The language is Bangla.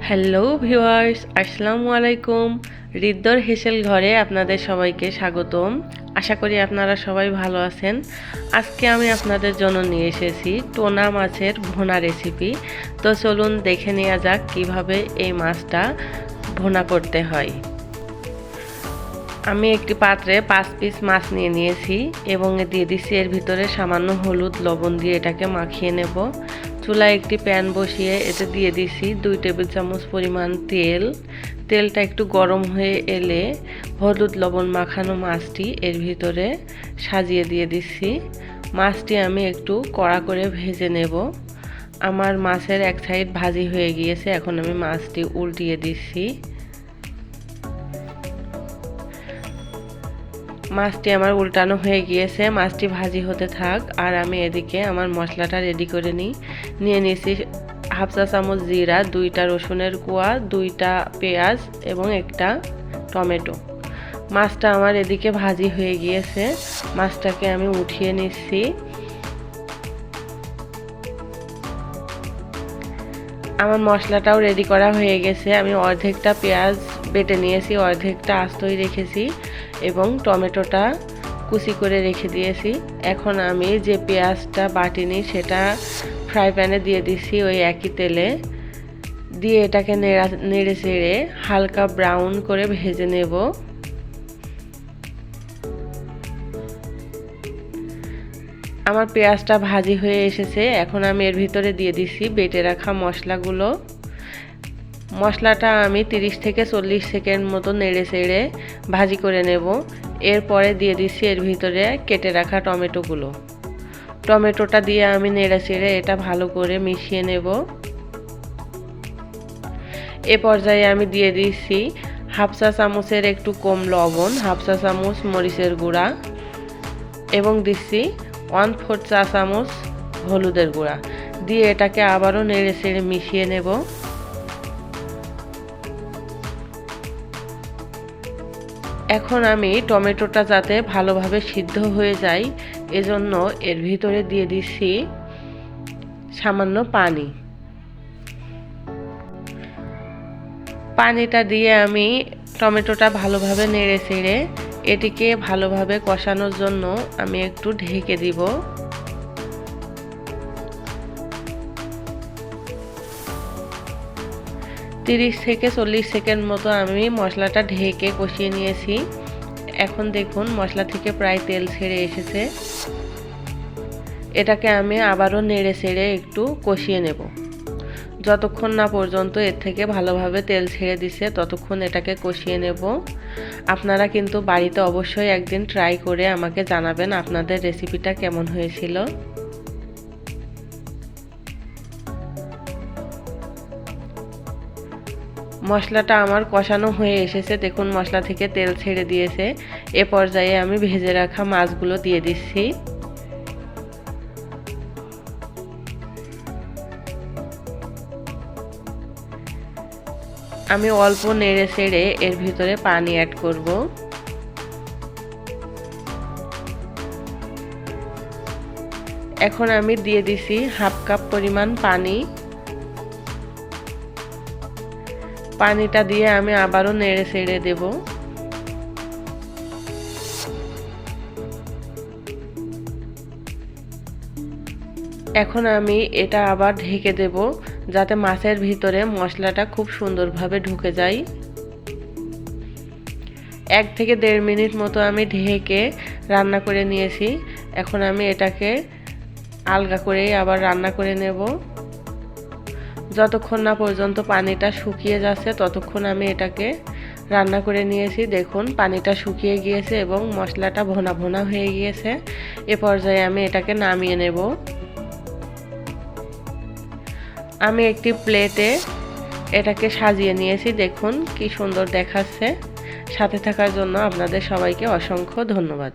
হ্যালো ভিউয়ার্স, আসসালামু আলাইকুম। হৃদ্যর হেসেল ঘরে আপনাদের সবাইকে স্বাগতম। আশা করি আপনারা সবাই ভালো আছেন। আজকে আমি আপনাদের জন্য নিয়ে এসেছি টোনা মাছের ভুনা রেসিপি। তো চলুন দেখে নেওয়া যাক কিভাবে এই মাছটা ভুনা করতে হয়। আমি একটি পাত্রে 5 পিস মাছ নিয়ে নিয়েছি এবং দিয়ে দিচ্ছি এর ভিতরে সামান্য হলুদ লবণ দিয়ে এটাকে মাখিয়ে নেব। চুলায় একটি প্যান বসিয়ে এতে দিয়ে দিচ্ছি 2 টেবিল চামচ পরিমাণ তেল। তেলটা একটু গরম হয়ে এলে হলুদ লবণ মাখানো মাছটি এর ভিতরে সাজিয়ে দিয়ে দিচ্ছি। মাছটি আমি একটু কড়া করে ভেজে নেব। আমার মাছের এক সাইড ভাজি হয়ে গিয়েছে, এখন আমি মাছটি উল্টিয়ে দিচ্ছি। মাছটি আমার উল্টানো হয়ে গিয়েছে, মাছটি ভাজি হতে থাক আর আমি এদিকে আমার মশলাটা রেডি করে নিয়ে নিয়েছি। হাফ চা চামচ জিরা, 2টা রসুনের কোয়া, 2টা পেঁয়াজ এবং একটা টমেটো। মাছটা আমার এদিকে ভাজি হয়ে গিয়েছে, মাছটাকে আমি উঠিয়ে নিচ্ছি। আমার মশলাটাও রেডি করা হয়ে গেছে। আমি অর্ধেকটা পেঁয়াজ বেটে নিয়েছি, অর্ধেকটা আস্তই রেখেছি এবং টমেটোটা কুচি করে রেখে দিয়েছি। এখন আমি যে পেঁয়াজটা বাটিনি সেটা ফ্রাই প্যানে দিয়ে দিচ্ছি ওই একই তেলে দিয়ে এটাকে নেড়ে চেড়ে হালকা ব্রাউন করে ভেজে নেব। আমার পেঁয়াজটা ভাজি হয়ে এসেছে, এখন আমি এর ভিতরে দিয়ে দিচ্ছি বেটে রাখা মশলাগুলো। মশলাটা আমি 30 থেকে 40 সেকেন্ড মতো নেড়ে চেড়ে ভাজি করে নেব। এরপরে দিয়ে দিচ্ছি এর ভিতরে কেটে রাখা টমেটোগুলো। টমেটোটা দিয়ে আমি নেড়ে চেড়ে এটা ভালো করে মিশিয়ে নেব। এ পর্যায়ে আমি দিয়ে দিচ্ছি হাফ চা চামচের একটু কম লবণ, হাফ চা চামচ মরিচের গুঁড়া এবং দিচ্ছি 1/4 চা চামচ হলুদের গুঁড়া দিয়ে এটাকে আবারও নেড়ে চেড়ে মিশিয়ে নেব। এখন আমি টমেটোটা যাতে ভালোভাবে সিদ্ধ হয়ে যায় এজন্য এর ভিতরে দিয়ে দিচ্ছি সামান্য পানি। পানিটা দিয়ে আমি টমেটোটা ভালোভাবে নেড়ে চেড়ে এটিকে ভালোভাবে কষানোর জন্য আমি একটু ঢেকে দিব। তিরিশ থেকে 40 সেকেন্ড মতো আমি মশলাটা ঢেকে কষিয়ে নিয়েছি। এখন দেখুন মশলা থেকে প্রায় তেল ছেড়ে এসেছে। এটাকে আমি আবারও নেড়ে চেড়ে একটু কষিয়ে নেব। যতক্ষণ না পর্যন্ত এর থেকে ভালোভাবে তেল ছেড়ে দিছে ততক্ষণ এটাকে কষিয়ে নেব। আপনারা কিন্তু বাড়িতে অবশ্যই একদিন ট্রাই করে আমাকে জানাবেন আপনাদের রেসিপিটা কেমন হয়েছিল। মশলাটা আমার কষানো হয়ে এসেছে, দেখুন মশলা থেকে তেল ছেড়ে দিয়েছে। এ পর্যায়ে আমি ভেজে রাখা মাছগুলো দিয়ে দিচ্ছি। আমি অল্প নেড়ে চেড়ে এর ভিতরে পানি অ্যাড করব। এখন আমি দিয়ে দিছি হাফ কাপ পরিমাণ পানি। পানিটা দিয়ে আমি আবারও নেড়ে চেড়ে দেব। এখন আমি এটা আবার ঢেকে দেব যাতে মাছের ভিতরে মশলাটা খুব সুন্দরভাবে ঢুকে যায়। 1 থেকে 1.5 মিনিট মতো আমি ঢেকে রান্না করে নিয়েছি। এখন আমি এটাকে আলগা করে আবার রান্না করে নেব। যতক্ষণ না পর্যন্ত পানিটা শুকিয়ে যাচ্ছে ততক্ষণ আমি এটাকে রান্না করে নিয়েছি। দেখুন পানিটা শুকিয়ে গিয়েছে এবং মশলাটা ভোনা ভোনা হয়ে গিয়েছে। এ পর্যায়ে আমি এটাকে নামিয়ে নেব। আমি একটি প্লেটে এটাকে সাজিয়ে নিয়েছি, দেখুন কি সুন্দর দেখাচ্ছে। সাথে থাকার জন্য আপনাদের সবাইকে অসংখ্য ধন্যবাদ।